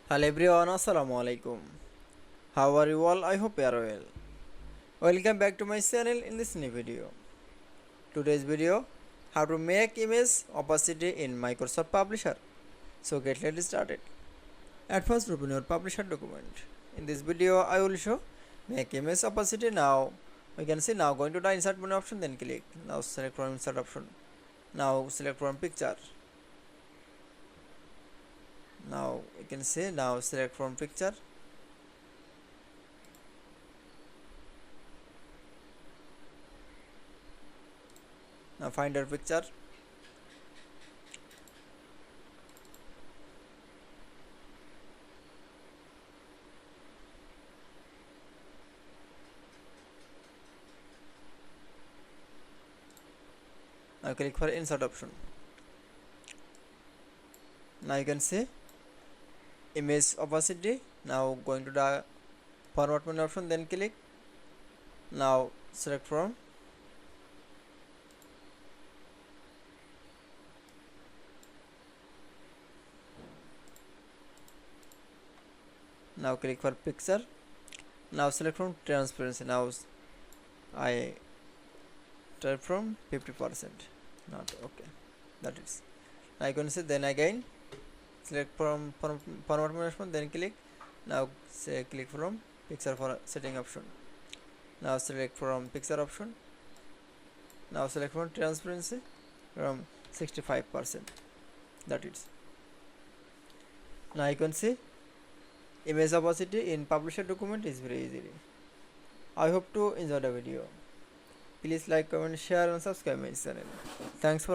Hello everyone, assalamu alaikum. How are you all? I hope you are well. Welcome back to my channel in this new video. Today's video, how to make image opacity in Microsoft Publisher. So let's started. At first open your Publisher document. In this video, I will show make image opacity. Now we can see now going to the insert menu option, then click. Now select from insert option. Now select from picture. Now you can see now select from picture. Now find your picture. Now click for insert option. Now you can see image opacity. Now going to the format menu option, then click. Now select from now click for picture. Now select from transparency. Now I turn from 50%. Not okay. That is. Now you can see then again select from format menu, then click. Now say click from picture for setting option. Now select from picture option. Now select from transparency from 65%. That is. Now you can see image opacity in publisher document is very easy. I hope to enjoy the video. Please like, comment, share and subscribe my channel. Thanks for